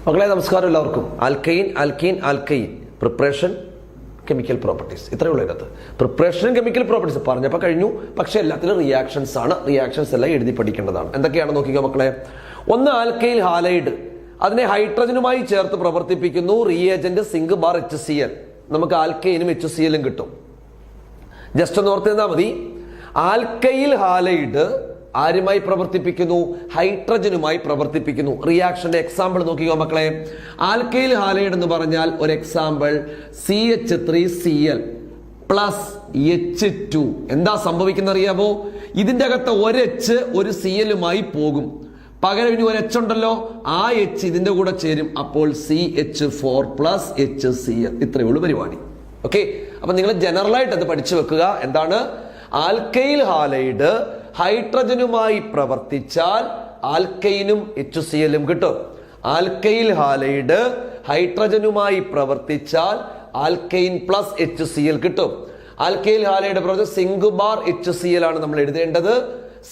മക്കളെ നമസ്കാരം എല്ലാവർക്കും. Alkyne alkene alkyne preparation chemical properties ഇത്രയേ ഉള്ളൂ. ഇതിനകത്ത് പ്രിപ്പറേഷനും കെമിക്കൽ പ്രോപ്പർട്ടീസ് പറഞ്ഞപ്പോൾ കഴിഞ്ഞു. പക്ഷെ എല്ലാത്തിലും റിയാക്ഷൻസ് ആണ്. റിയാക്ഷൻസ് എല്ലാം എഴുതി പഠിക്കേണ്ടതാണ്. എന്തൊക്കെയാണ് നോക്കിക്കോ മക്കളെ. ഒന്ന് ആൽക്കൈൽ ഹാലൈഡ്, അതിനെ ഹൈഡ്രജനുമായി ചേർത്ത് പ്രവർത്തിപ്പിക്കുന്നു. Reagent zinc bar HCl. നമുക്ക് ആൽക്കൈനും HClഉം കിട്ടും. ജസ്റ്റ് ഒന്ന് ഓർത്തിരുന്നാൽ മതി. ആൽക്കൈൽ ഹാലൈഡ് ആരുമായി പ്രവർത്തിപ്പിക്കുന്നു? ഹൈഡ്രജനുമായി പ്രവർത്തിപ്പിക്കുന്നു. റിയാക്ഷന്റെ എക്സാമ്പിൾ നോക്കിക്കോ മക്കളെ. ആൽക്കൈൽ ഹാലൈഡ് എന്ന് പറഞ്ഞാൽ ഒരു എക്സാമ്പിൾ CH3Cl പ്ലസ് H2. എന്താ സംഭവിക്കുന്ന അറിയാമോ? ഇതിന്റെ അകത്ത് ഒരു H ഒരു Clമായി പോകും. പകരം ഇനി ഒരു H ഉണ്ടല്ലോ, ആ H ഇതിന്റെ കൂടെ ചേരും. അപ്പോൾ CH4 പ്ലസ് HCl. ഇത്രയേ ഉള്ളൂ പരിപാടി. ഓക്കെ, അപ്പൊ നിങ്ങൾ ജനറൽ ആയിട്ട് അത് പഠിച്ചു വെക്കുക. എന്താണ്? ആൽക്കൈൽ ഹാലൈഡ് ഹൈഡ്രജനുമായി പ്രവർത്തിച്ചാൽ ആൽക്കൈനും HClഉം കിട്ടും. ആൽക്കൈൽ ഹാലൈഡ് ഹൈഡ്രജനുമായി പ്രവർത്തിച്ചാൽ ആൽക്കൈൻ പ്ലസ് HCl കിട്ടും. ആൽക്കൈൽ ഹാലൈഡ് പ്രവർത്തിച്ച സിങ്ക് ബാർ HCl ആണ് നമ്മൾ എഴുതേണ്ടത്.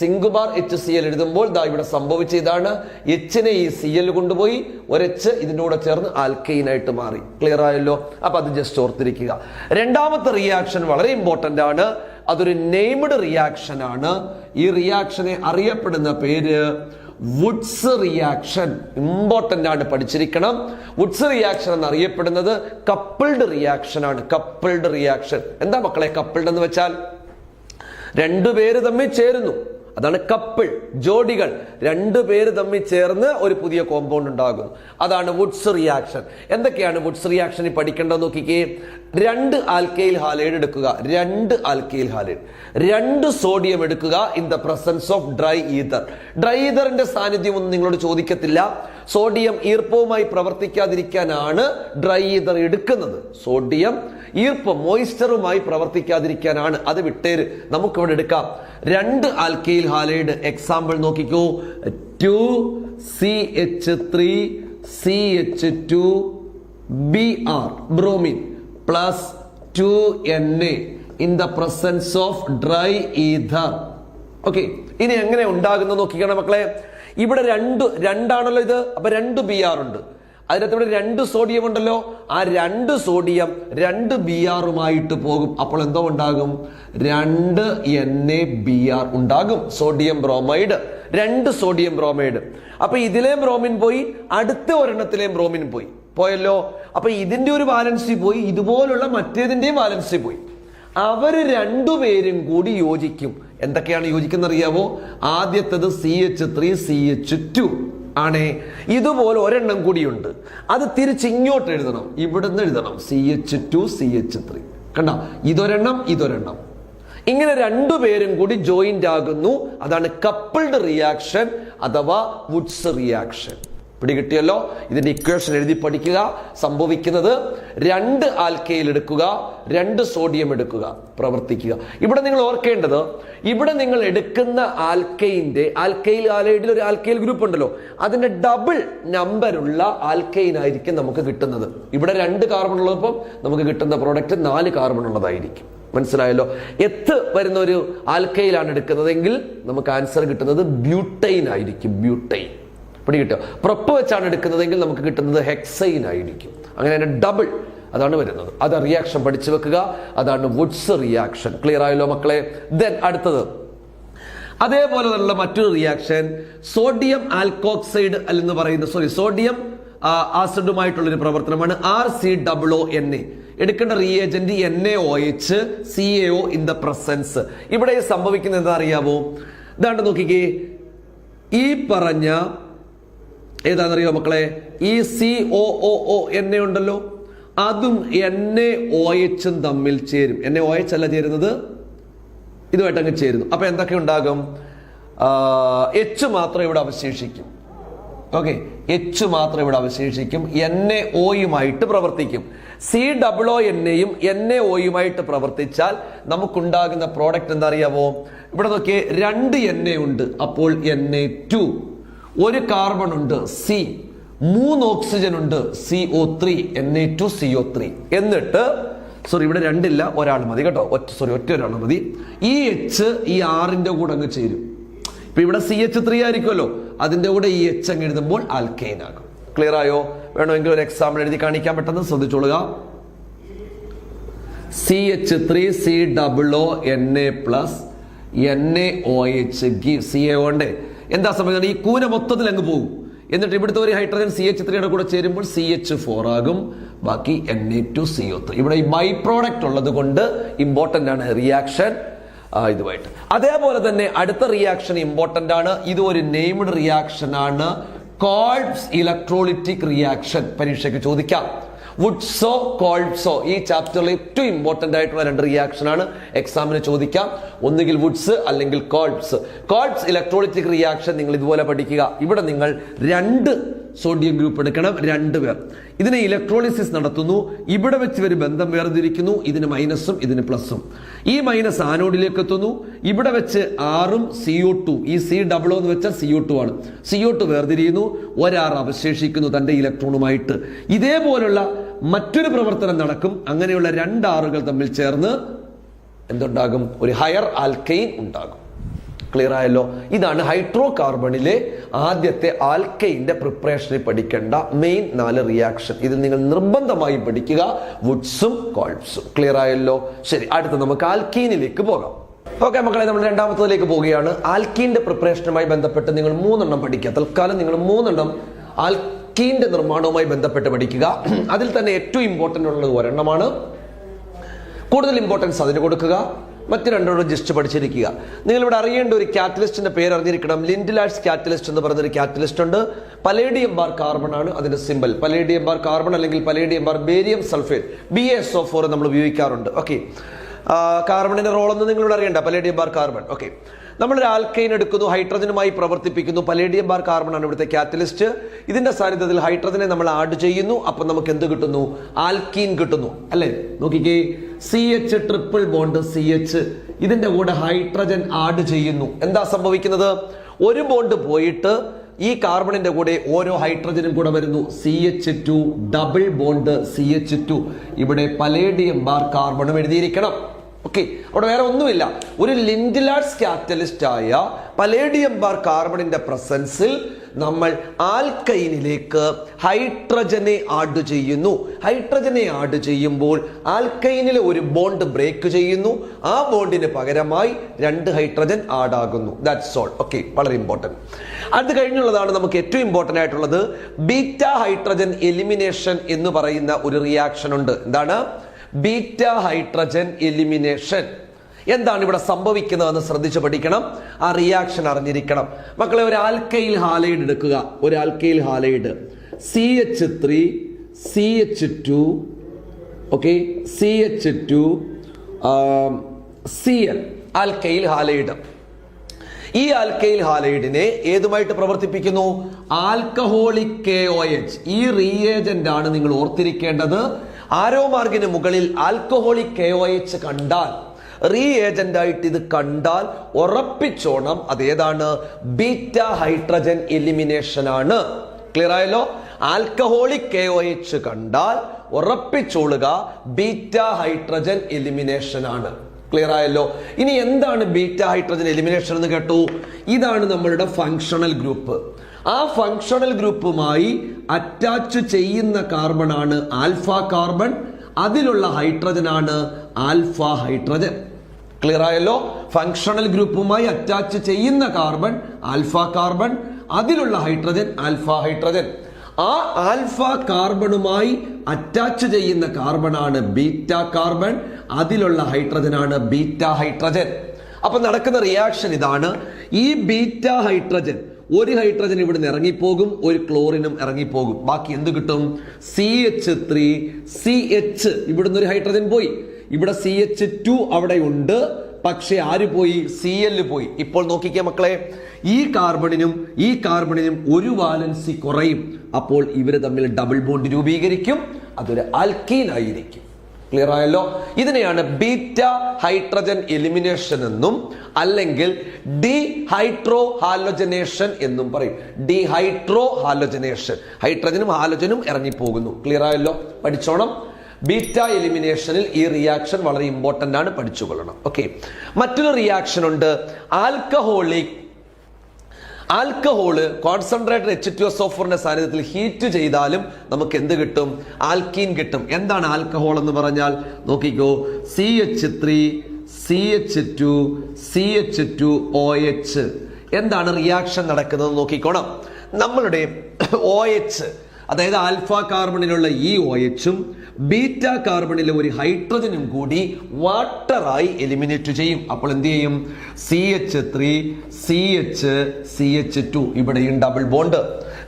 സിങ്ക് ബാർ HCl എഴുതുമ്പോൾ ദാ ഇവിടെ സംഭവിച്ച ഇതാണ്. Hനെ ഈ Cl കൊണ്ടുപോയി ഒരു H ഇതിൻ്റെ കൂടെ ചേർന്ന് ആൽക്കൈൻ ആയിട്ട് മാറി. ക്ലിയർ ആയല്ലോ? അപ്പൊ അത് ജസ്റ്റ് ഓർത്തിരിക്കുക. രണ്ടാമത്തെ റിയാക്ഷൻ വളരെ ഇമ്പോർട്ടന്റ് ആണ്. അതൊരു നെയ്മഡ് റിയാക്ഷൻ ആണ്. ഈ റിയാക്ഷനെ അറിയപ്പെടുന്ന പേര് വുഡ്സ് റിയാക്ഷൻ. ഇമ്പോർട്ടന്റ് ആണ്, പഠിച്ചിരിക്കണം. വുഡ്സ് റിയാക്ഷൻ എന്നറിയപ്പെടുന്നത് കപ്പിൾഡ് റിയാക്ഷൻ ആണ്. കപ്പിൾഡ് റിയാക്ഷൻ എന്താ മക്കളെ കപ്പിൾഡ് എന്ന് വെച്ചാൽ? രണ്ടുപേര് തമ്മിൽ ചേരുന്നു, അതാണ് കപ്പിൾ. ജോഡികൾ രണ്ടുപേര് തമ്മിൽ ചേർന്ന് ഒരു പുതിയ കോമ്പൗണ്ട് ഉണ്ടാകുന്നു, അതാണ് വുഡ്സ് റിയാക്ഷൻ. എന്തൊക്കെയാണ് വുഡ്സ് റിയാക്ഷനിൽ പഠിക്കേണ്ടത് നോക്കിക്കേ. 2 ആൽക്കൈൽ ഹാലൈഡ് എടുക്കുക. 2 ആൽക്കൈൽ ഹാലൈഡ്, 2 സോഡിയം എടുക്കുക in the presence of dry ether. Dry ഈതറിന്റെ സാന്നിധ്യം ഒന്നും നിങ്ങളോട് ചോദിക്കത്തില്ല. സോഡിയം ഈർപ്പവുമായി പ്രവർത്തിക്കാതിരിക്കാനാണ് ഡ്രൈ ഈതർ എടുക്കുന്നത്. സോഡിയം ഈർപ്പം മോയിസ്ചറുമായി പ്രവർത്തിക്കാതിരിക്കാനാണ്. അത് വിട്ടേര്, നമുക്കിവിടെ എടുക്കാം. 2 ആൽക്കൈൽ ഹാലൈഡ് എക്സാമ്പിൾ നോക്കിക്കോ. 2CH3 CH2 Br bromine plus 2Na in the presence of dry ether. Okay, ഇനി എങ്ങനെ ഉണ്ടാകുന്ന നോക്കിക്കണം മക്കളെ. ഇവിടെ രണ്ടാണല്ലോ ഇത്. അപ്പൊ 2 Br ഉണ്ട്. അതിനകത്ത് ഇവിടെ 2 സോഡിയം ഉണ്ടല്ലോ. ആ 2 സോഡിയം 2 Br പോകും. അപ്പോൾ എന്തോ ഉണ്ടാകും? 2NaBr ഉണ്ടാകും. Sodium bromide, 2 sodium bromide. അപ്പൊ ഇതിലെ ബ്രോമിൻ പോയി, അടുത്ത ഒരെണ്ണത്തിലെയും ബ്രോമിൻ പോയല്ലോ. അപ്പൊ ഇതിന്റെ ഒരു വാലൻസി പോയി, ഇതുപോലുള്ള മറ്റേതിന്റെയും വാലൻസി പോയി. അവര് രണ്ടുപേരും കൂടി യോജിക്കും. എന്തൊക്കെയാണ് യോജിക്കുന്ന അറിയാവോ? ആദ്യത്തത് CH3 CH2 ആണേ. ഇതുപോലെ ഒരെണ്ണം കൂടിയുണ്ട്. അത് തിരിച്ച് ഇങ്ങോട്ട് എഴുതണം. ഇവിടുന്ന് എഴുതണം CH2 CH3. കണ്ട, ഇതൊരെണ്ണം. ഇങ്ങനെ രണ്ടുപേരും കൂടി ജോയിന്റ് ആകുന്നു. അതാണ് കപ്പിൾഡ് റിയാക്ഷൻ അഥവാ വുഡ്സ് റിയാക്ഷൻ. പിടികിട്ടിയല്ലോ? ഇതിന്റെ ഇക്വേഷൻ എഴുതി പഠിക്കുക. സംഭവിക്കുന്നത് 2 ആൽക്കൈൽ എടുക്കുക, 2 സോഡിയം എടുക്കുക, പ്രവർത്തിക്കുക. ഇവിടെ നിങ്ങൾ ഓർക്കേണ്ടത്, ഇവിടെ നിങ്ങൾ എടുക്കുന്ന ആൽക്കൈൽ ഹാലൈഡിൽ ഒരു ആൽക്കൈൽ ഗ്രൂപ്പ് ഉണ്ടല്ലോ, അതിന്റെ ഡബിൾ നമ്പറുള്ള ആൽക്കൈൻ ആയിരിക്കും നമുക്ക് കിട്ടുന്നത്. ഇവിടെ 2 കാർബൺ ഉള്ളപ്പോൾ നമുക്ക് കിട്ടുന്ന പ്രോഡക്റ്റ് 4 കാർബൺ ഉള്ളതായിരിക്കും. മനസ്സിലായല്ലോ? എത്ത് വരുന്ന ഒരു ആൽക്കൈലാണ് എടുക്കുന്നതെങ്കിൽ നമുക്ക് ആൻസർ കിട്ടുന്നത് ബ്യൂട്ടൈൻ ആയിരിക്കും. ബ്യൂട്ടൈൻ. പിടികിട്ടോ? പ്രൊപ്പ് വെച്ചാണ് എടുക്കുന്നതെങ്കിൽ നമുക്ക് കിട്ടുന്നത് ഹെക്സൈൻ ആയിരിക്കും. അങ്ങനെ തന്നെ ഡബിൾ അതാണ് വരുന്നത്. അത് റിയാക്ഷൻ പഠിച്ചു വെക്കുക. അതാണ് വുഡ്സ് റിയാക്ഷൻ. ക്ലിയർ ആയല്ലോ മക്കളെ? ദെൻ അടുത്തത് അതേപോലെ തന്നെ മറ്റൊരു റിയാക്ഷൻ സോഡിയം ആൽക്കോക്സൈഡ് എന്ന് പറയുന്ന സോഡിയം ആസിഡുമായിട്ടുള്ളൊരു പ്രവർത്തനമാണ് RCOONA. എടുക്കേണ്ട reagent NaOH CaO in the presence. ഇവിടെ സംഭവിക്കുന്നത് എന്താ അറിയാമോ? ഇതാണ്ട് നോക്കിക്കേ. ഈ പറഞ്ഞ ഏതാണെന്നറിയോ മക്കളെ? ഈ COONA ഉണ്ടല്ലോ, അതും NaOHും തമ്മിൽ ചേരും. NaOH അല്ല ചേരുന്നത്, ഇതുമായിട്ട് അങ്ങ് ചേരുന്നു. അപ്പൊ എന്തൊക്കെ ഉണ്ടാകും? H മാത്രം ഇവിടെ അവശേഷിക്കും. ഓക്കെ, H മാത്രം ഇവിടെ അവശേഷിക്കും. NaOയുമായിട്ട് പ്രവർത്തിക്കും. COONAയും NaOയുമായിട്ട് പ്രവർത്തിച്ചാൽ നമുക്കുണ്ടാകുന്ന പ്രോഡക്റ്റ് എന്താ അറിയാമോ? ഇവിടെ നോക്കിയേ, 2 Na ഉണ്ട്, അപ്പോൾ Na2. 1 കാർബൺ ഉണ്ട്, C. 3 ഓക്സിജൻ ഉണ്ട്, CO3. Na2CO3. എന്നിട്ട് ഇവിടെ 2 ഇല്ല, ഒരാൾ മതി കേട്ടോ. ഒറ്റ ഒരാൾ മതി. ഈ H ഈ R-ന്റെ കൂടെ അങ്ങ് ചേരും. ഇപ്പൊ ഇവിടെ CH3 ആയിരിക്കുമല്ലോ, അതിന്റെ കൂടെ ഈ H അങ്ങ് എഴുതുമ്പോൾ ആൽക്കൈൻ ആകും. ക്ലിയർ ആയോ? വേണമെങ്കിൽ ഒരു എക്സാമ്പിൾ എഴുതി കാണിക്കാൻ പെട്ടെന്ന് ശ്രദ്ധിച്ചോളുക. CH3COO give CA എന്താ സംഭവിക്കുന്നത്? ഈ കൂന മൊത്തത്തിൽ അങ്ങ് പോകും. എന്നിട്ട് ഇവിടുത്തെ ഒരു ഹൈഡ്രജൻ CH3 കൂടെ ചേരുമ്പോൾ CH4 ആകും. ബാക്കി Na2CO3. ഇവിടെ ഈ ബൈ പ്രോഡക്റ്റ് ഉള്ളത് കൊണ്ട് ഇമ്പോർട്ടന്റ് ആണ് റിയാക്ഷൻ ഇതുമായിട്ട്. അതേപോലെ തന്നെ അടുത്ത റിയാക്ഷൻ ഇമ്പോർട്ടന്റ് ആണ്. ഇത് ഒരു നെയ്മഡ് റിയാക്ഷൻ ആണ്. കോൾബ്സ് ഇലക്ട്രോളിറ്റിക് റിയാക്ഷൻ പരീക്ഷയ്ക്ക് ചോദിക്കാം. വുഡ്സോ കോൾബ്സോ ഈ ചാപ്റ്ററിൽ ഏറ്റവും ഇമ്പോർട്ടന്റ് ആയിട്ടുള്ള രണ്ട് റിയാക്ഷൻ ആണ്. എക്സാമിന് ചോദിക്കാം. ഒന്നുകിൽ വുഡ്സ് അല്ലെങ്കിൽ കോൾബ്സ്. കോൾബ്സ് ഇലക്ട്രോളിറ്റിക് റിയാക്ഷൻ നിങ്ങൾ ഇതുപോലെ പഠിക്കുക. ഇവിടെ നിങ്ങൾ 2 സോഡിയം ഗ്രൂപ്പ് എടുക്കണം, 2 പേർ. ഇതിനെ ഇലക്ട്രോളിസിസ് നടത്തുന്നു. ഇവിടെ വെച്ച് ഒരു ബന്ധം വേർതിരിക്കുന്നു. ഇതിന് മൈനസും ഇതിന് പ്ലസും. ഈ മൈനസ് ആനോഡിലേക്ക് എത്തുന്നു. ഇവിടെ വെച്ച് ആറും CO2, ഈ C ഡബിൾ എന്ന് വെച്ചാൽ CO2 ആണ്. CO2 വേർതിരിയുന്നു. ഒരാർ അവശേഷിക്കുന്നു തന്റെ ഇലക്ട്രോണുമായിട്ട്. ഇതേപോലുള്ള മറ്റൊരു പ്രവർത്തനം നടക്കും. അങ്ങനെയുള്ള 2 ആറുകൾ തമ്മിൽ ചേർന്ന് എന്തുണ്ടാകും? ഒരു ഹയർ ആൽക്കൈൻ ഉണ്ടാകും. ക്ലിയർ ആയല്ലോ? ഇതാണ് ഹൈഡ്രോ കാർബണിലെ ആദ്യത്തെ ആൽക്കൈന്റെ പ്രിപ്പറേഷനിൽ പഠിക്കേണ്ട മെയിൻ 4 റിയാക്ഷൻ. ഇത് നിങ്ങൾ നിർബന്ധമായി പഠിക്കുക, വുഡ്സും കോൾബ്സും. ക്ലിയർ ആയല്ലോ? ശരി, അടുത്ത് നമുക്ക് ആൽക്കീനിലേക്ക് പോകാം. ഓക്കെ മക്കളെ, നമ്മൾ രണ്ടാമത്തതിലേക്ക് പോവുകയാണ്. ആൽക്കീന്റെ പ്രിപ്പറേഷനുമായി ബന്ധപ്പെട്ട് നിങ്ങൾ 3 എണ്ണം പഠിക്കുക. തൽക്കാലം നിങ്ങൾ 3 എണ്ണം ആൽക്കീന്റെ നിർമ്മാണവുമായി ബന്ധപ്പെട്ട് പഠിക്കുക. അതിൽ തന്നെ ഏറ്റവും ഇമ്പോർട്ടന്റ് ഉള്ളത് ഒരെണ്ണമാണ്. കൂടുതൽ ഇമ്പോർട്ടൻസ് അതിന് കൊടുക്കുക. മറ്റ് 2 ജസ്റ്റ് പഠിച്ചിരിക്കുക. നിങ്ങൾ ഇവിടെ അറിയേണ്ട ഒരു കാറ്റലിസ്റ്റിന്റെ പേര് അറിഞ്ഞിരിക്കണം. ലിൻഡിലാർഡ്സ് കാറ്റലിസ്റ്റ് എന്ന് പറയുന്ന ഒരു കാറ്റലിസ്റ്റ് ഉണ്ട്. പലേഡിയം ബാർ കാർബൺ ആണ് അതിന്റെ സിമ്പൽ. പലേഡിയം ബാർ കാർബൺ അല്ലെങ്കിൽ palladium bar barium sulphate BaSO4 നമ്മൾ ഉപയോഗിക്കാറുണ്ട്. ഓക്കെ, കാർബണിന്റെ റോൾ എന്ന് നിങ്ങളിവിടെ അറിയണ്ട. Palladium bar carbon. ഓക്കെ, നമ്മളൊരു ആൽക്കൈൻ എടുക്കുന്നു, ഹൈഡ്രജനുമായി പ്രവർത്തിപ്പിക്കുന്നു. പലേഡിയം ബാർ കാർബൺ ആണ് ഇവിടുത്തെ കാറ്റലിസ്റ്റ്. ഇതിന്റെ സാന്നിധ്യത്തിൽ ഹൈഡ്രജനെ നമ്മൾ ആഡ് ചെയ്യുന്നു. അപ്പൊ നമുക്ക് എന്ത് കിട്ടുന്നു? ആൽക്കീൻ കിട്ടുന്നു, അല്ലെ? നോക്കിക്കേ, CH ട്രിപ്പിൾ ബോണ്ട് CH, ഇതിന്റെ കൂടെ ഹൈഡ്രജൻ ആഡ് ചെയ്യുന്നു. എന്താ സംഭവിക്കുന്നത്? ഒരു ബോണ്ട് പോയിട്ട് ഈ കാർബണിന്റെ കൂടെ ഓരോ ഹൈഡ്രജനും കൂടെ വരുന്നു. CH2 double bond CH2. ഇവിടെ പലേഡിയം ബാർ കാർബണും എഴുതിയിരിക്കണം. ഓക്കെ, അവിടെ വേറെ ഒന്നുമില്ല. ഒരു ലിൻഡിലാർഡ്സ് കാറ്റലിസ്റ്റ് ആയ പലേഡിയം ബാർ കാർബണിന്റെ പ്രസൻസിൽ നമ്മൾ ആൽക്കൈനിലേക്ക് ഹൈഡ്രജനെ ആഡ് ചെയ്യുന്നു. ഹൈഡ്രജനെ ആഡ് ചെയ്യുമ്പോൾ ആൽക്കൈനിലെ ഒരു ബോണ്ട് ബ്രേക്ക് ചെയ്യുന്നു. ആ ബോണ്ടിന് പകരമായി 2 ഹൈഡ്രജൻ ആഡ് ആകുന്നു. That's all. ഓക്കെ, വളരെ ഇമ്പോർട്ടന്റ്. അത് കഴിഞ്ഞുള്ളതാണ് നമുക്ക് ഏറ്റവും ഇമ്പോർട്ടന്റ് ആയിട്ടുള്ളത്. ബീറ്റ ഹൈഡ്രജൻ എലിമിനേഷൻ എന്ന് പറയുന്ന ഒരു റിയാക്ഷൻ ഉണ്ട്. എന്താണ്? Beta hydrogen elimination. എന്താണ് ഇവിടെ സംഭവിക്കുന്നതെന്ന് ശ്രദ്ധിച്ച് പഠിക്കണം. ആ റിയാക്ഷൻ അറിഞ്ഞിരിക്കണം. മക്കളെ, ഒരു ആൽക്കൈൽ ഹാലൈഡ് എടുക്കുക. ഒരു alkyl halide CH3 CH2 okay CH2 Cl alkyl halide. ഈ ആൽക്കൈൽ ഹാലൈഡിനെ ഏതുമായിട്ട് പ്രവർത്തിപ്പിക്കുന്നു? Alcoholic KOH. ഈ റിയേജന്റ് ആണ് നിങ്ങൾ ഓർത്തിരിക്കേണ്ടത്. ആരോ മാർഗിന് മുകളിൽ ആൽക്കഹോളിക് KOH കണ്ടാൽ, റീഏജന്റ് ആയിട്ട് ഇത് കണ്ടാൽ ഉറപ്പിച്ചോണം അതേതാണ്? ബീറ്റ ഹൈഡ്രജൻ എലിമിനേഷൻ ആണ്. ക്ലിയർ ആയല്ലോ? ആൽക്കഹോളിക് KOH കണ്ടാൽ ഉറപ്പിച്ചോളുക ബീറ്റ ഹൈഡ്രജൻ എലിമിനേഷൻ ആണ്. ക്ലിയർ ആയല്ലോ? ഇനി എന്താണ് ബീറ്റ ഹൈഡ്രജൻ എലിമിനേഷൻ എന്ന് കേട്ടു? ഇതാണ് നമ്മളുടെ ഫങ്ഷണൽ ഗ്രൂപ്പ്. ആ ഫങ്ഷണൽ ഗ്രൂപ്പുമായി അറ്റാച്ച് ചെയ്യുന്ന കാർബൺ ആണ് ആൽഫ കാർബൺ. അതിലുള്ള ഹൈഡ്രജൻ ആണ് ആൽഫ ഹൈഡ്രജൻ. ക്ലിയർ ആയല്ലോ? ഫങ്ഷണൽ ഗ്രൂപ്പുമായി അറ്റാച്ച് ചെയ്യുന്ന കാർബൺ ആൽഫ കാർബൺ, അതിലുള്ള ഹൈഡ്രജൻ ആൽഫ ഹൈഡ്രജൻ. ആ ആൽഫ കാർബണുമായി അറ്റാച്ച് ചെയ്യുന്ന കാർബൺ ആണ് ബീറ്റ കാർബൺ, അതിലുള്ള ഹൈഡ്രജൻ ആണ് ബീറ്റ ഹൈഡ്രജൻ. അപ്പൊ നടക്കുന്ന റിയാക്ഷൻ ഇതാണ്. ഈ ബീറ്റ ഹൈഡ്രജൻ, ഒരു ഹൈഡ്രജൻ ഇവിടുന്ന് ഇറങ്ങിപ്പോകും, ഒരു ക്ലോറിനും ഇറങ്ങിപ്പോകും. ബാക്കി എന്ത് കിട്ടും? CH3 CH. ഇവിടുന്ന് ഒരു ഹൈഡ്രജൻ പോയി. ഇവിടെ CH2 അവിടെ ഉണ്ട്. പക്ഷെ ആര് പോയി? Cl പോയി. ഇപ്പോൾ നോക്കിക്കേ മക്കളെ, ഈ കാർബണിനും ഒരു വാലൻസി കുറയും. അപ്പോൾ ഇവര് തമ്മിൽ ഡബിൾ ബോണ്ട് രൂപീകരിക്കും. അതൊരു ആൽക്കീൻ ആയിരിക്കും. ക്ലിയർ ആയല്ലോ? ഇതിനെയാണ് ബീറ്റ ഹൈഡ്രജൻ എലിമിനേഷൻ എന്നും അല്ലെങ്കിൽ ഡീഹൈഡ്രോ ഹാലോജനേഷൻ എന്നും പറയും. ഡീഹൈഡ്രോ ഹാലോജനേഷൻ, ഹൈഡ്രജനും ഹാലോജനും ഇറങ്ങിപ്പോകുന്നു. ക്ലിയർ ആയല്ലോ? പഠിച്ചോണം. ബീറ്റ എലിമിനേഷനിൽ ഈ റിയാക്ഷൻ വളരെ ഇമ്പോർട്ടന്റ് ആണ്, പഠിച്ചുകൊള്ളണം. ഓക്കെ, മറ്റൊരു റിയാക്ഷൻ ഉണ്ട്. ആൽക്കഹോള് കോൺസെൻട്രേറ്റഡ് H2SO4ന്റെ സാന്നിധ്യത്തിൽ ഹീറ്റ് ചെയ്താലും നമുക്ക് എന്ത് കിട്ടും? ആൽക്കീൻ കിട്ടും. എന്താണ് ആൽക്കഹോൾ എന്ന് പറഞ്ഞാൽ? നോക്കിക്കോ, CH3 CH2 CH2OH. എന്താണ് റിയാക്ഷൻ നടക്കുന്നത് നോക്കിക്കോണം. നമ്മളുടെ OH, അതായത് ആൽഫ കാർബണിലുള്ള ഈ OHഉം ബീറ്റ കാർബണിലെ ഒരു ഹൈഡ്രജനും കൂടി വാട്ടറായി എലിമിനേറ്റ് ചെയ്യും. അപ്പോൾ എന്ത് ചെയ്യും? CH3 CH2. ഇവിടെയും ഡബിൾ ബോണ്ട്.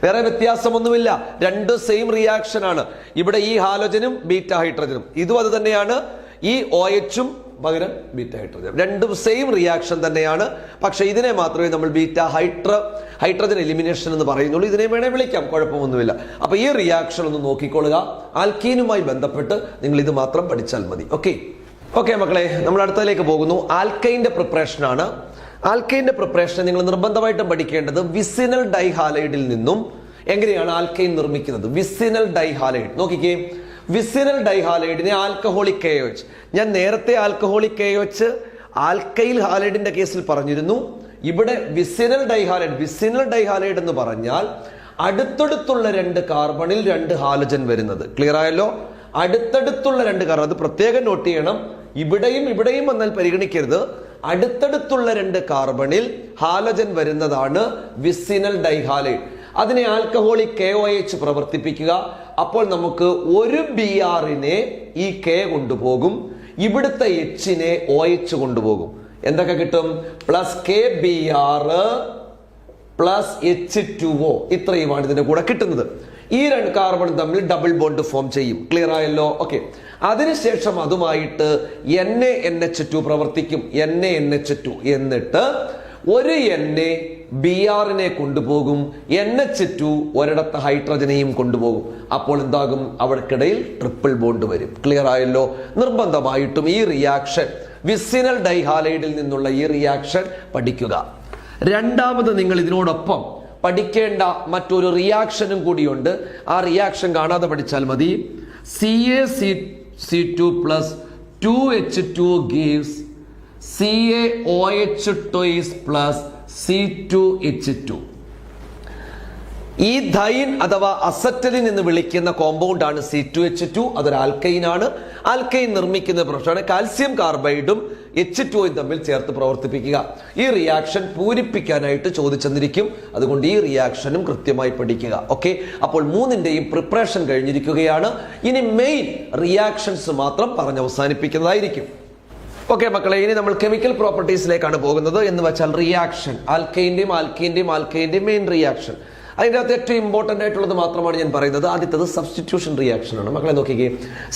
വേറെ വ്യത്യാസമൊന്നുമില്ല, രണ്ട് സെയിം റിയാക്ഷൻ ആണ്. ഇവിടെ ഈ ഹാലോജനും ബീറ്റ ഹൈഡ്രജനും, ഇതും അത് തന്നെയാണ്. ഈ OHഉം പകരം ബീറ്റ ഹൈഡ്രജൻ, രണ്ടും സെയിം റിയാക്ഷൻ തന്നെയാണ്. പക്ഷെ ഇതിനെ മാത്രമേ നമ്മൾ ബീറ്റ ഹൈഡ്രജൻ എലിമിനേഷൻ എന്ന് പറയുന്നുള്ളൂ. ഇതിനെ വേണേ വിളിക്കാം, കുഴപ്പമൊന്നുമില്ല. അപ്പൊ ഈ റിയാക്ഷൻ ഒന്ന് നോക്കിക്കൊള്ളുക. ആൽക്കീനുമായി ബന്ധപ്പെട്ട് നിങ്ങൾ ഇത് മാത്രം പഠിച്ചാൽ മതി. ഓക്കെ മക്കളെ, നമ്മൾ അടുത്തതിലേക്ക് പോകുന്നു. ആൽക്കൈന്റെ പ്രിപ്പറേഷൻ ആണ്. ആൽക്കൈന്റെ പ്രിപ്പറേഷൻ നിങ്ങൾ നിർബന്ധമായിട്ടും പഠിക്കേണ്ടത് വിസിനൽ ഡൈഹാലൈഡിൽ നിന്നും എങ്ങനെയാണ് ആൽക്കൈൻ നിർമ്മിക്കുന്നത്. വിസിനൽ ഡൈഹാലൈഡ് നോക്കിക്കേ. വിസിനൽ ഡൈഹാലൈഡിനെ ആൽക്കഹോളിക് KOH, ഞാൻ നേരത്തെ ആൽക്കഹോളിക് KOH ആൽക്കൈൽ ഹാലൈഡിന്റെ കേസിൽ പറഞ്ഞിരുന്നു. ഇവിടെ വിസിനൽ ഡൈഹാലൈഡ് എന്ന് പറഞ്ഞാൽ അടുത്തടുത്തുള്ള രണ്ട് കാർബണിൽ രണ്ട് ഹാലജൻ വരുന്നത്. ക്ലിയർ ആയല്ലോ? അടുത്തടുത്തുള്ള രണ്ട് കാർബൺ, അത് പ്രത്യേകം നോട്ട് ചെയ്യണം. ഇവിടെയും വന്നാൽ പരിഗണിക്കരുത്. അടുത്തടുത്തുള്ള രണ്ട് കാർബണിൽ ഹാലജൻ വരുന്നതാണ് വിസിനൽ ഡൈഹാലൈഡ്. അതിനെ ആൽക്കഹോളിക് KOH പ്രവർത്തിപ്പിക്കുക. അപ്പോൾ നമുക്ക് ഒരു Br-നെ ഈ K കൊണ്ടുപോകും, ഇവിടുത്തെ H-നെ OH കൊണ്ടുപോകും. എന്തൊക്കെ കിട്ടും? Plus KBr plus H2O. ഇത്രയുമാണ് ഇതിന്റെ കൂടെ കിട്ടുന്നത്. ഈ രണ്ട് കാർബൺ തമ്മിൽ ഡബിൾ ബോണ്ട് ഫോം ചെയ്യും. ക്ലിയർ ആയല്ലോ? ഓക്കെ. അതിനുശേഷം അതുമായിട്ട് NaNH2 പ്രവർത്തിക്കും. NaNH2 എന്നിട്ട് ഒരു Br-നെ കൊണ്ടുപോകും, NH2 ഒരിടത്ത് ഹൈഡ്രജനെയും കൊണ്ടുപോകും. അപ്പോൾ എന്താകും? അവർക്കിടയിൽ ട്രിപ്പിൾ ബോണ്ട് വരും. ക്ലിയർ ആയല്ലോ? നിർബന്ധമായിട്ടും ഈ റിയാക്ഷൻ, വിസിനൽ ഡൈഹാലൈഡിൽ നിന്നുള്ള ഈ റിയാക്ഷൻ പഠിക്കുക. രണ്ടാമത് നിങ്ങൾ ഇതിനോടൊപ്പം പഠിക്കേണ്ട മറ്റൊരു റിയാക്ഷനും കൂടിയുണ്ട്. ആ റിയാക്ഷൻ കാണാതെ പഠിച്ചാൽ മതി. CaC2 plus 2H2 gives CaOH twice plus C2H2. ഈ ധൈൻ അഥവാ അസറ്റലിൻ എന്ന് വിളിക്കുന്ന കോമ്പൗണ്ട് ആണ് C2H2. അതൊരു ആൽക്കൈൻ ആണ്. ആൽക്കൈൻ നിർമ്മിക്കുന്ന പ്രശ്നമാണ് കാൽസ്യം കാർബൈഡും H2O തമ്മിൽ ചേർത്ത് പ്രവർത്തിപ്പിക്കുക. ഈ റിയാക്ഷൻ പൂരിപ്പിക്കാനായിട്ട് ചോദിച്ചെന്നിരിക്കും. അതുകൊണ്ട് ഈ റിയാക്ഷനും കൃത്യമായി പഠിക്കുക. ഓക്കെ, അപ്പോൾ മൂന്നിന്റെയും പ്രിപ്പറേഷൻ കഴിഞ്ഞിരിക്കുകയാണ്. ഇനി മെയിൻ റിയാക്ഷൻസ് മാത്രം പറഞ്ഞ് അവസാനിപ്പിക്കുന്നതായിരിക്കും. ഓക്കെ മക്കളെ, ഇനി നമ്മൾ കെമിക്കൽ പ്രോപ്പർട്ടീസിലേക്കാണ് പോകുന്നത്. എന്ന് വെച്ചാൽ റിയാക്ഷൻ, ആൽക്കൈന്റെയും മെയിൻ റിയാക്ഷൻ. അതിൻ്റെ അകത്ത് ഏറ്റവും ഇമ്പോർട്ടൻ്റ് ആയിട്ടുള്ളത് മാത്രമാണ് ഞാൻ പറയുന്നത്. ആദ്യത്തത് സബ്സ്റ്റിറ്റ്യൂഷൻ റിയാക്ഷൻ ആണ്. മക്കളെ നോക്കിക്കേ,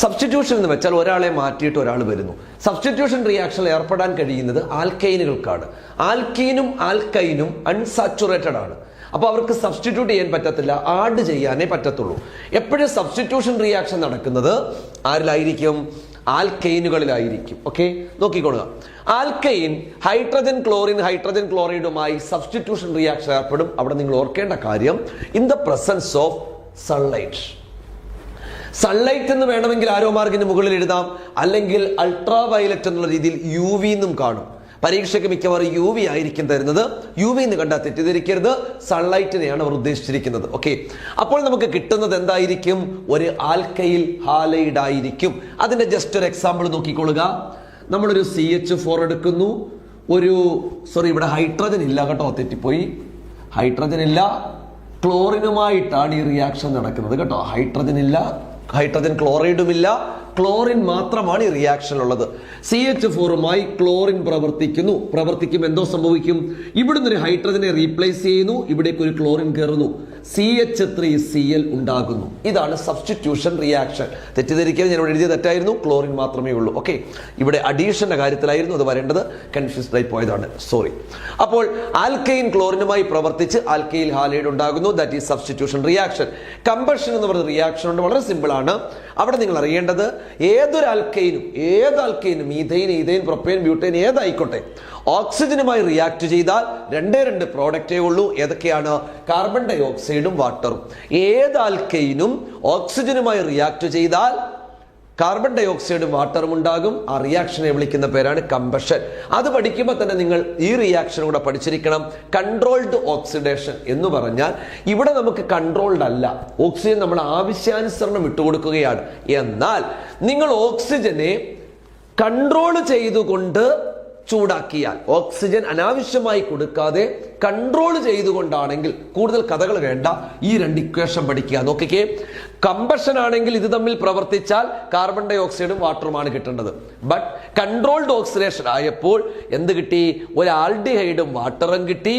സബ്സ്റ്റിറ്റ്യൂഷൻ എന്ന് വെച്ചാൽ ഒരാളെ മാറ്റിയിട്ട് ഒരാൾ വരുന്നു. സബ്സ്റ്റിറ്റ്യൂഷൻ റിയാക്ഷനിൽ ഏർപ്പെടാൻ കഴിയുന്നത് ആൽക്കൈനുകൾക്കാണ്. ആൽക്കീനും ആൽക്കൈനും അൺസാച്ചുറേറ്റഡ് ആണ്. അപ്പോൾ അവർക്ക് സബ്സ്റ്റിറ്റ്യൂട്ട് ചെയ്യാൻ പറ്റത്തില്ല, ആഡ് ചെയ്യാനേ പറ്റത്തുള്ളൂ. എപ്പോഴും സബ്സ്റ്റിറ്റ്യൂഷൻ റിയാക്ഷൻ നടക്കുന്നത് ആരിലായിരിക്കും? ആൽക്കൈനുകളിലായിരിക്കും. ഓക്കെ, നോക്കിക്കൊള്ളുക. ആൽക്കൈൻ ഹൈഡ്രജൻ ക്ലോറൈഡുമായി സബ്സ്റ്റിറ്റ്യൂഷൻ റിയാക്ഷൻ ഏർപ്പെടും. അവിടെ നിങ്ങൾ ഓർക്കേണ്ട കാര്യം, in the presence of sunlight. Sunlight എന്ന് വേണമെങ്കിൽ ആരോ മാർക്കിന് മുകളിൽ എഴുതാം, അല്ലെങ്കിൽ അൾട്രാ വയലറ്റ് എന്നുള്ള രീതിയിൽ UV എന്നും കാണും. പരീക്ഷയ്ക്ക് മിക്കവാറും UV ആയിരിക്കും തരുന്നത്. UV എന്ന് കണ്ടാൽ തെറ്റിദ്ധരിക്കരുത്, സൺലൈറ്റിനെയാണ് അവർ ഉദ്ദേശിച്ചിരിക്കുന്നത്. ഓക്കെ, അപ്പോൾ നമുക്ക് കിട്ടുന്നത് എന്തായിരിക്കും? ഒരു ആൽക്കൈൽ ഹാലൈഡ് ആയിരിക്കും. അതിന്റെ ജസ്റ്റ് ഒരു എക്സാമ്പിൾ നോക്കിക്കൊള്ളുക. നമ്മളൊരു CH4 എടുക്കുന്നു. ഇവിടെ ഹൈഡ്രജൻ ഇല്ല കേട്ടോ, തെറ്റിപ്പോയി. ഹൈഡ്രജൻ ഇല്ല, ക്ലോറിനുമായിട്ടാണ് ഈ റിയാക്ഷൻ നടക്കുന്നത് കേട്ടോ. ഹൈഡ്രജൻ ഇല്ല, ഹൈഡ്രജൻ ക്ലോറൈഡും ഇല്ല, ക്ലോറിൻ മാത്രമാണ് ഈ റിയാക്ഷൻ ഉള്ളത്. CH4മായി ക്ലോറിൻ പ്രവർത്തിക്കും. എന്തോ സംഭവിക്കും? ഇവിടുന്ന് ഒരു ഹൈഡ്രജനെ റീപ്ലേസ് ചെയ്യുന്നു, ഇവിടേക്ക് ഒരു ക്ലോറിൻ കയറുന്നു, CH3Cl ഉണ്ടാകുന്നു. ഇതാണ് സബ്സ്റ്റിറ്റ്യൂഷൻ റിയാക്ഷൻ. തെറ്റിദ്ധരിക്കാൻ ഞാൻ ഇവിടെ എഴുതിയ തെറ്റായിരുന്നു, ക്ലോറിൻ മാത്രമേ ഉള്ളൂ. ഓക്കെ, ഇവിടെ അഡീഷന്റെ കാര്യത്തിലായിരുന്നു അത് വരേണ്ടത്, കൺഫ്യൂസ്ഡ് ആയി പോയതാണ്, സോറി. അപ്പോൾ ആൽക്കൈൻ ക്ലോറിനുമായി പ്രവർത്തിച്ച് ആൽക്കൈൽ ഹാലൈഡ് ഉണ്ടാകുന്നു. That is substitution reaction. Combustion എന്ന് പറയുന്ന റിയാക്ഷൻ ഉണ്ട്, വളരെ സിമ്പിൾ ആണ്. അവിടെ നിങ്ങൾ അറിയേണ്ടത്, ഏത് ആൽക്കൈനും ഈഥൈൻ, പ്രൊപ്പൈൻ, ബ്യൂട്ടൈൻ ഏതായിക്കോട്ടെ, ഓക്സിജനുമായി റിയാക്ട് ചെയ്താൽ രണ്ട് പ്രോഡക്റ്റേ ഉള്ളൂ. ഏതൊക്കെയാണ്? കാർബൺ ഡൈ ഓക്സൈഡും വാട്ടറും. ഏത് ആൽക്കൈനും ഓക്സിജനുമായി റിയാക്ട് ചെയ്താൽ കാർബൺ ഡൈ ഓക്സൈഡും വാട്ടറും ഉണ്ടാകും. ആ റിയാക്ഷനെ വിളിക്കുന്ന പേരാണ് കമ്പഷൻ. അത് പഠിക്കുമ്പോൾ തന്നെ നിങ്ങൾ ഈ റിയാക്ഷൻ കൂടെ പഠിച്ചിരിക്കണം. കൺട്രോൾഡ് ഓക്സിഡേഷൻ എന്ന് പറഞ്ഞാൽ ഇവിടെ നമുക്ക് കൺട്രോൾഡ് അല്ല, ഓക്സിജൻ നമ്മൾ ആവശ്യാനുസരണം വിട്ടുകൊടുക്കുകയാണ്. എന്നാൽ നിങ്ങൾ ഓക്സിജനെ കൺട്രോൾ ചെയ്തുകൊണ്ട് ചൂടാക്കിയാൽ, ഓക്സിജൻ അനാവശ്യമായി കൊടുക്കാതെ കൺട്രോൾ ചെയ്തുകൊണ്ടാണെങ്കിൽ, കൂടുതൽ കഥകൾ വേണ്ട, ഈ രണ്ട് ഇക്വേഷൻ പഠിക്കുക. നോക്കിക്കേ, കമ്പഷൻ ആണെങ്കിൽ ഇത് തമ്മിൽ പ്രവർത്തിച്ചാൽ കാർബൺ ഡൈ ഓക്സൈഡും വാട്ടറുമാണ് കിട്ടേണ്ടത്. ബട്ട് കൺട്രോൾഡ് ഓക്സിഡേഷൻ ആയപ്പോൾ എന്ത് കിട്ടി? ഒരു ആൽഡിഹൈഡും വാട്ടറും കിട്ടി.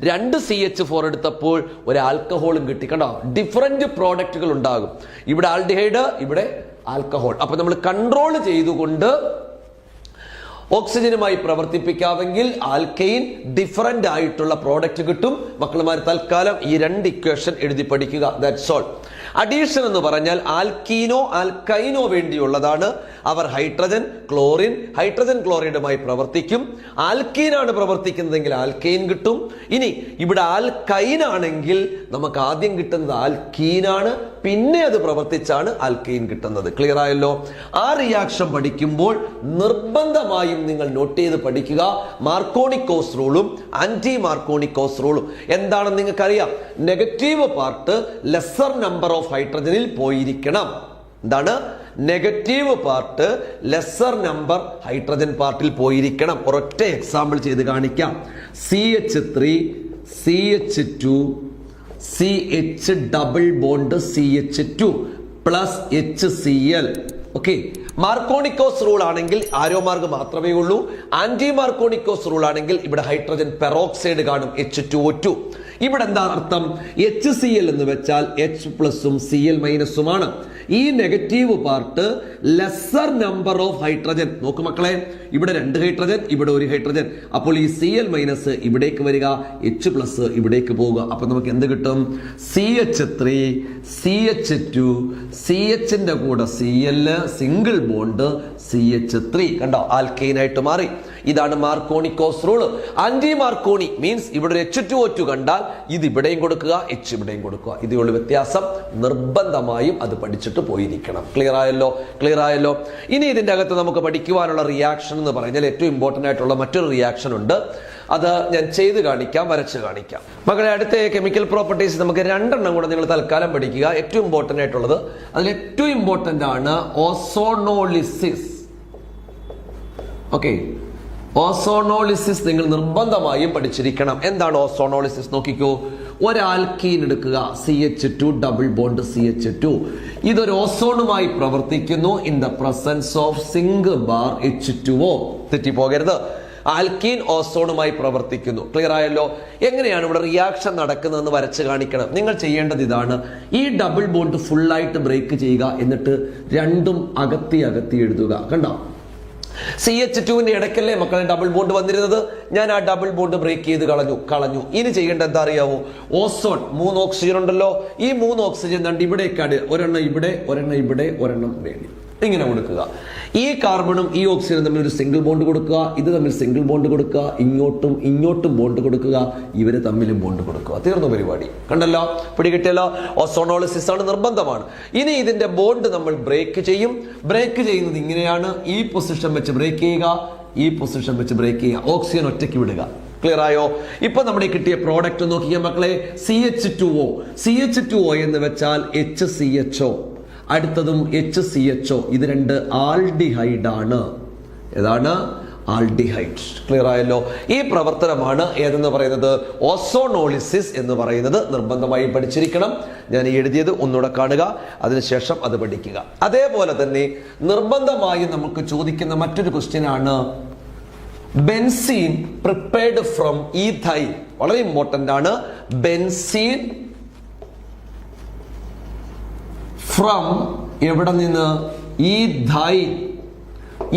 2 CH4 എടുത്തപ്പോൾ ഒരു ആൽക്കഹോളും കിട്ടി. കണ്ടോ, ഡിഫറെന്റ് പ്രോഡക്റ്റുകൾ ഉണ്ടാകും. ഇവിടെ ആൽഡിഹൈഡ്, ഇവിടെ ആൽക്കഹോൾ. അപ്പൊ നമ്മൾ കൺട്രോൾ ചെയ്തുകൊണ്ട് ഓക്സിജനുമായി പ്രവർത്തിപ്പിക്കാമെങ്കിൽ ആൽക്കൈൻ ഡിഫറന്റ് ആയിട്ടുള്ള പ്രോഡക്റ്റ് കിട്ടും. മക്കളുമാർ തൽക്കാലം ഈ 2 ഇക്വേഷൻ എഴുതി പഠിക്കുക. That's all. അഡീഷൻ എന്ന് പറഞ്ഞാൽ ആൽക്കീനോ ആൽക്കൈനോ വേണ്ടിയുള്ളതാണ്. അവർ ഹൈഡ്രജൻ ക്ലോറൈഡുമായി പ്രവർത്തിക്കും. ആൽക്കീനാണ് പ്രവർത്തിക്കുന്നതെങ്കിൽ ആൽക്കൈൻ കിട്ടും. ഇനി ഇവിടെ ആൽക്കൈൻ ആണെങ്കിൽ നമുക്ക് ആദ്യം കിട്ടുന്നത് ആൽക്കീനാണ്, പിന്നെ അത് പ്രവർത്തിച്ചാണ് ആൽക്കൈൻ കിട്ടുന്നത്. ക്ലിയർ ആയല്ലോ? ആ റിയാക്ഷൻ പഠിക്കുമ്പോൾ നിർബന്ധമായും നിങ്ങൾ നോട്ട് ചെയ്ത് പഠിക്കുക. മാർക്കോണിക്കോസ് റൂളും ആന്റി മാർക്കോണിക്കോസ് റൂളും എന്താണെന്ന് നിങ്ങൾക്കറിയാം. Negative part lesser number of ഹൈഡ്രജനിൽ പോയിരിക്കണം. എന്താണ്? Negative part lesser number hydrogen പാർട്ടിൽ പോയിരിക്കണം. ഒരൊറ്റ എക്സാമ്പിൾ ചെയ്ത് കാണിക്കാം. CH3 CH2 CH double bond CH2 plus HCl. Okay, Markovnikov's rule ആണെങ്കിൽ ആരോ മാർഗ് മാത്രമേ ഉള്ളൂ. ആന്റി മാർക്കോണിക്കോസ് റൂൾ ആണെങ്കിൽ ഇവിടെ ഹൈഡ്രജൻ പെറോക്സൈഡ് കാണും, H2O2. ഇവിടെ എന്താ അർത്ഥം? HCl എന്ന് വെച്ചാൽ H പ്ലസും Cl മൈനസുമാണ്. ഈ negative part lesser number of hydrogen. നോക്കൂ മക്കളെ, ഇവിടെ 2 ഹൈഡ്രജൻ, ഇവിടെ 1 ഹൈഡ്രജൻ. അപ്പോൾ ഈ Cl മൈനസ് ഇവിടേക്ക് വരിക, H പ്ലസ് ഇവിടേക്ക് പോവുക. അപ്പൊ നമുക്ക് എന്ത് കിട്ടും? CH3 CH2 CHന്റെ കൂടെ Cl, സിംഗിൾ ബോണ്ട് CH3. കണ്ടോ, ആൽക്കൈൻ ആയിട്ട് മാറി. ഇതാണ് Markovnikov rule. Anti Markovnikov means ഇവിടെ ഒരു H2O2 കണ്ടാൽ ഇത് ഇവിടെയും കൊടുക്കുക, H ഇവിടെയും കൊടുക്കുക. ഇതേയുള്ള വ്യത്യാസം. നിർബന്ധമായും അത് പഠിച്ചിട്ട് പോയിരിക്കണം. ക്ലിയർ ആയല്ലോ? ഇനി ഇതിന്റെ അകത്ത് നമുക്ക് പഠിക്കുവാനുള്ള റിയാക്ഷൻ എന്ന് പറഞ്ഞാൽ ഏറ്റവും ഇമ്പോർട്ടന്റ് ആയിട്ടുള്ള മറ്റൊരു റിയാക്ഷൻ ഉണ്ട്. അത് ഞാൻ ചെയ്ത് കാണിക്കാം, വരച്ച് കാണിക്കാം. മക്കളെ, അടുത്ത കെമിക്കൽ പ്രോപ്പർട്ടീസ് നമുക്ക് 2 എണ്ണം കൂടെ നിങ്ങൾ തൽക്കാലം പഠിക്കുക. ഏറ്റവും ഇമ്പോർട്ടന്റ് ആയിട്ടുള്ളത്, അതിൽ ഏറ്റവും ഇമ്പോർട്ടന്റ് ആണ് ഓസോണോളിസിസ്. ഓക്കെ, ഓസോണോളിസിസ് നിങ്ങൾ നിർബന്ധമായും പഠിച്ചിരിക്കണം. എന്താണ് ഓസോണോളിസിസ്? നോക്കിക്കോ, ഒരു ആൽക്കീൻ എടുക്കുക, CH2 ഡബിൾ ബോണ്ട് CH2. ഇതൊരു ഓസോണുമായി പ്രവർത്തിക്കുന്നു in the presence of zinc bar H2O. തെറ്റിപ്പോകരുത്. ആൽക്കീൻ ഓസോണുമായി പ്രവർത്തിക്കുന്നു. ക്ലിയർ ആയല്ലോ? എങ്ങനെയാണ് ഇവിടെ റിയാക്ഷൻ നടക്കുന്നതെന്ന് വരച്ച് കാണിക്കണം. നിങ്ങൾ ചെയ്യേണ്ടത് ഇതാണ്. ഈ ഡബിൾ ബോണ്ട് ഫുള്ളായിട്ട് ബ്രേക്ക് ചെയ്യുക, എന്നിട്ട് രണ്ടും അകത്തി എഴുതുക. കണ്ടോ, CH2വിന്റെ ഇടയ്ക്കല്ലേ മക്കളെ ഡബിൾ ബോണ്ട് വന്നിരുന്നത്? ഞാൻ ആ ഡബിൾ ബോണ്ട് ബ്രേക്ക് ചെയ്ത് കളഞ്ഞു. ഇനി ചെയ്യേണ്ട എന്താ അറിയാവോ? ഓസോൺ 3 ഓക്സിജൻ ഉണ്ടല്ലോ, ഈ 3 ഓക്സിജൻ കണ്ട് ഇവിടേക്കാണ്, ഒരെണ്ണം ഇവിടെ, ഒരെണ്ണം ഇവിടെ, ഒരെണ്ണം വേണ്ടി, ഇങ്ങനെ കൊടുക്കുക. ഈ കാർബണും ഈ ഓക്സിജനും തമ്മിൽ ഒരു സിംഗിൾ ബോണ്ട് കൊടുക്കുക, ഇത് തമ്മിൽ സിംഗിൾ ബോണ്ട് കൊടുക്കുക, ഇങ്ങോട്ടും ബോണ്ട് കൊടുക്കുക, ഇവര് തമ്മിലും ബോണ്ട് കൊടുക്കുക. തീർന്നു പരിപാടി. കണ്ടല്ലോ, പിടികിട്ടിയല്ലോ? ഓസോണോളിസിസ് ആണ്, നിർബന്ധമാണ്. ഇനി ഇതിന്റെ ബോണ്ട് നമ്മൾ ബ്രേക്ക് ചെയ്യും. ബ്രേക്ക് ചെയ്യുന്നത് ഇങ്ങനെയാണ്. ഈ പൊസിഷൻ വെച്ച് ബ്രേക്ക് ചെയ്യുക, ഈ പൊസിഷൻ വെച്ച് ബ്രേക്ക് ചെയ്യുക, ഓക്സിജൻ ഒറ്റയ്ക്ക് വിടുക. ക്ലിയർ ആയോ? ഇപ്പൊ നമ്മുടെ കിട്ടിയ പ്രോഡക്റ്റ് നോക്കിയാൽ മക്കളെ, CH2O എന്ന് വെച്ചാൽ HCHO, അടുത്തതും HCHO. ഇത് 2 ആൽഡിഹൈഡ് ആണ്. ഏതാണ്? ആൽഡിഹൈഡ്. ക്ലിയർ ആയല്ലോ? ഈ പ്രവർത്തനമാണ് ഏതെന്ന് പറയുന്നത്? ഓസോണോളിസിസ് എന്ന് പറയുന്നത്. നിർബന്ധമായും പഠിച്ചിരിക്കണം. ഞാൻ എഴുതിയത് ഒന്നുകൂടെ കാണുക, അതിനുശേഷം അത് പഠിക്കുക. അതേപോലെ തന്നെ നിർബന്ധമായും നമുക്ക് ചോദിക്കുന്ന മറ്റൊരു ക്വസ്റ്റ്യൻ ആണ് ബെൻസീൻ പ്രിപ്പയർഡ് ഫ്രം ഈഥൈൽ. വളരെ ഇമ്പോർട്ടന്റ് ആണ്. ബെൻസീൻ ഫ്രം എവിടെ നിന്ന്?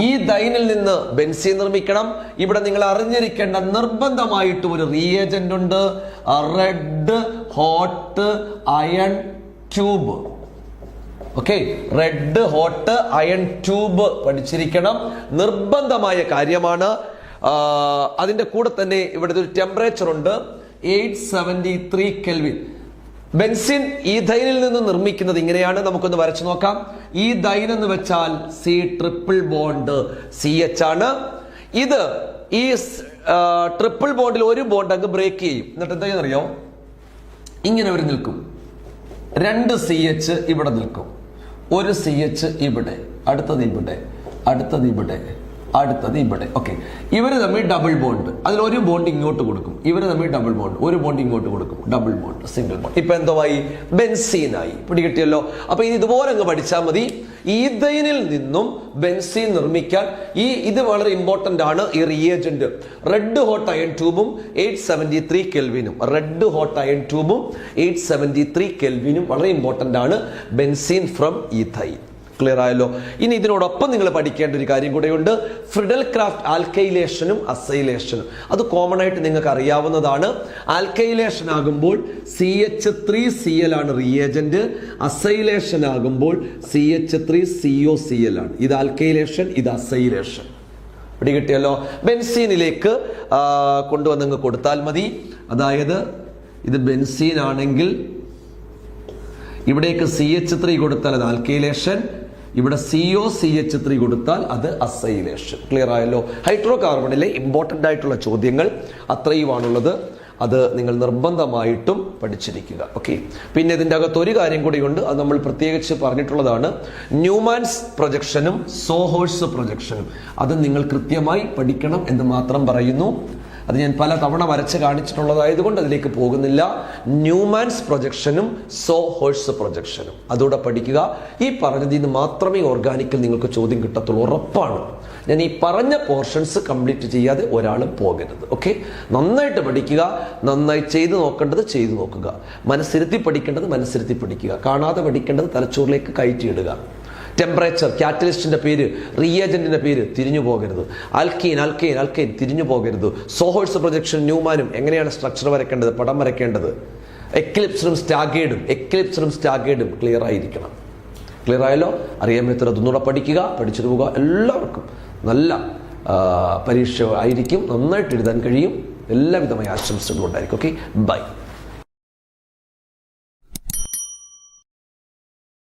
ഈ ദൈനിൽ നിന്ന് ബെൻസീൻ നിർമ്മിക്കണം. ഇവിടെ നിങ്ങൾ അറിഞ്ഞിരിക്കേണ്ട നിർബന്ധമായിട്ട് ഒരു റിയേജന്റ് ഉണ്ട്, red hot iron tube. Okay, red hot iron tube പഠിച്ചിരിക്കണം, നിർബന്ധമായ കാര്യമാണ്. അതിന്റെ കൂടെ തന്നെ ഇവിടെ ഒരു ടെമ്പറേച്ചർ ഉണ്ട്, 873 കെൽവിൻ. ബെൻസിൻ ഈഥൈനിൽ നിന്ന് നിർമ്മിക്കുന്നത് ഇങ്ങനെയാണ്. നമുക്കൊന്ന് വരച്ചു നോക്കാം. ഈഥൈൻ എന്ന് വെച്ചാൽ സി ട്രിപ്പിൾ ബോണ്ട് CH ആണ്. ഇത് ഈ ട്രിപ്പിൾ ബോണ്ടിൽ ഒരു ബോണ്ട് അങ്ങ് ബ്രേക്ക് ചെയ്യും. എന്നിട്ട് എന്താ അറിയോ, ഇങ്ങനെ ഒരു നിൽക്കും. 2 CH ഇവിടെ നിൽക്കും, ഒരു CH ഇവിടെ, അടുത്തത് ഇവിടെ, അടുത്തത് ഇവിടെ, അടുത്തത് ഇവിടെ. ഓക്കെ, ഇവര് തമ്മിൽ ഡബിൾ ബോണ്ട്, അതിൽ ഒരു ബോണ്ട് ഇങ്ങോട്ട് കൊടുക്കും. ഇവര് തമ്മിൽ ഡബിൾ ബോണ്ട്, ഒരു ബോണ്ട് ഇങ്ങോട്ട് കൊടുക്കും, ഡബിൾ ബോണ്ട്, സിംഗിൾ ബോണ്ട്. ഇപ്പൊ എന്തോയി, ബെൻസീനായി. പിടികിട്ടിയല്ലോ. അപ്പൊ ഇതുപോലെ അങ്ങ് പഠിച്ചാൽ മതി. ഈഥൈനിൽ നിന്നും ബെൻസീൻ നിർമ്മിക്കാൻ ഇത് വളരെ ഇമ്പോർട്ടന്റ് ആണ്. ഈ റിയേജന്റ് റെഡ് ഹോട്ട് അയൺ ട്യൂബും 873 കെൽവിനും, റെഡ് ഹോട്ട് അയൺ ട്യൂബും 873 കെൽവിനും വളരെ ഇമ്പോർട്ടന്റ് ആണ്. Benzene from ethyne. ക്ലിയർ ആയല്ലോ. ഇനി ഇതിനോടൊപ്പം നിങ്ങൾ പഠിക്കേണ്ട ഒരു കാര്യം കൂടെയുണ്ട്, ഫ്രിഡൽ ക്രാഫ്റ്റ് ആൽക്കൈലേഷനും അസൈലേഷനും. അത് കോമൺ ആയിട്ട് നിങ്ങൾക്ക് അറിയാവുന്നതാണ്. ആൽക്കൈലേഷൻ ആകുമ്പോൾ CH3Cl ആണ് റിയേജന്റ്, അസൈലേഷൻ ആകുമ്പോൾ CH3COCl ആണ്. ഇത് ആൽക്കൈലേഷൻ, ഇത് അസൈലേഷൻ. പിടികിട്ടിയല്ലോ. ബെൻസീനിലേക്ക് കൊണ്ടുവന്ന് കൊടുത്താൽ മതി. അതായത് ഇത് ബെൻസീൻ ആണെങ്കിൽ ഇവിടേക്ക് CH3 കൊടുത്താൽ അത് ആൽക്കൈലേഷൻ, ഇവിടെ COCH3 കൊടുത്താൽ അത് അസൈലേഷൻ. ക്ലിയർ ആയല്ലോ. ഹൈഡ്രോ കാർബണിലെ ഇമ്പോർട്ടൻ്റ് ആയിട്ടുള്ള ചോദ്യങ്ങൾ അത്രയുമാണുള്ളത്. അത് നിങ്ങൾ നിർബന്ധമായിട്ടും പഠിച്ചിരിക്കുക. ഓക്കെ, പിന്നെ ഇതിൻ്റെ അകത്ത് ഒരു കാര്യം കൂടിയുണ്ട്, അത് നമ്മൾ പ്രത്യേകിച്ച് പറഞ്ഞിട്ടുള്ളതാണ്. ന്യൂമാൻസ് പ്രൊജക്ഷനും സോഹോഴ്സ് പ്രൊജക്ഷനും അത് നിങ്ങൾ കൃത്യമായി പഠിക്കണം എന്ന് മാത്രം പറയുന്നു. അത് ഞാൻ പല തവണ വരച്ച് കാണിച്ചിട്ടുള്ളതായതുകൊണ്ട് അതിലേക്ക് പോകുന്നില്ല. ന്യൂമാൻസ് പ്രൊജക്ഷനും സോഹോഴ്സ് പ്രൊജക്ഷനും അതുകൂടെ പഠിക്കുക. ഈ പറഞ്ഞതിൽ നിന്ന് മാത്രമേ ഓർഗാനിക്കിൽ നിങ്ങൾക്ക് ചോദ്യം കിട്ടത്തുള്ളൂ, ഉറപ്പാണ്. ഞാൻ ഈ പറഞ്ഞ പോർഷൻസ് കംപ്ലീറ്റ് ചെയ്യാതെ ഒരാളും പോകരുത്. ഓക്കെ, നന്നായിട്ട് പഠിക്കുക, നന്നായി ചെയ്തു നോക്കേണ്ടത് ചെയ്തു നോക്കുക, മനസ്സിരുത്തി പഠിക്കേണ്ടത് മനസ്സിരുത്തി പഠിക്കുക, കാണാതെ പഠിക്കേണ്ടത് തലച്ചോറിലേക്ക് കയറ്റിയിടുക. ടെമ്പറേച്ചർ, കാറ്റലിസ്റ്റിന്റെ പേര്, റിയേജന്റിന്റെ പേര് തിരിഞ്ഞു പോകരുത്. ആൽക്കീൻ ആൽക്കൈൻ ആൽക്കൈൻ തിരിഞ്ഞു പോകരുത്. സോഹോഴ്സ് പ്രൊജക്ഷൻ ന്യൂമാനും എങ്ങനെയാണ് സ്ട്രക്ചർ വരയ്ക്കേണ്ടത്, പടം വരയ്ക്കേണ്ടത്, എക്ലിപ്സിനും സ്റ്റാഗേഡും ക്ലിയർ ആയിരിക്കണം. ക്ലിയർ ആയല്ലോ. അറിയാൻ പറ്റുന്നത് അതൊന്നുകൂടെ പഠിക്കുക, പഠിച്ചിട്ട് പോവുക. എല്ലാവർക്കും നല്ല പരീക്ഷ ആയിരിക്കും, നന്നായിട്ട് എഴുതാൻ കഴിയും. എല്ലാവിധമായ ആശംസകളും ഉണ്ടായിരിക്കും. Okay, by.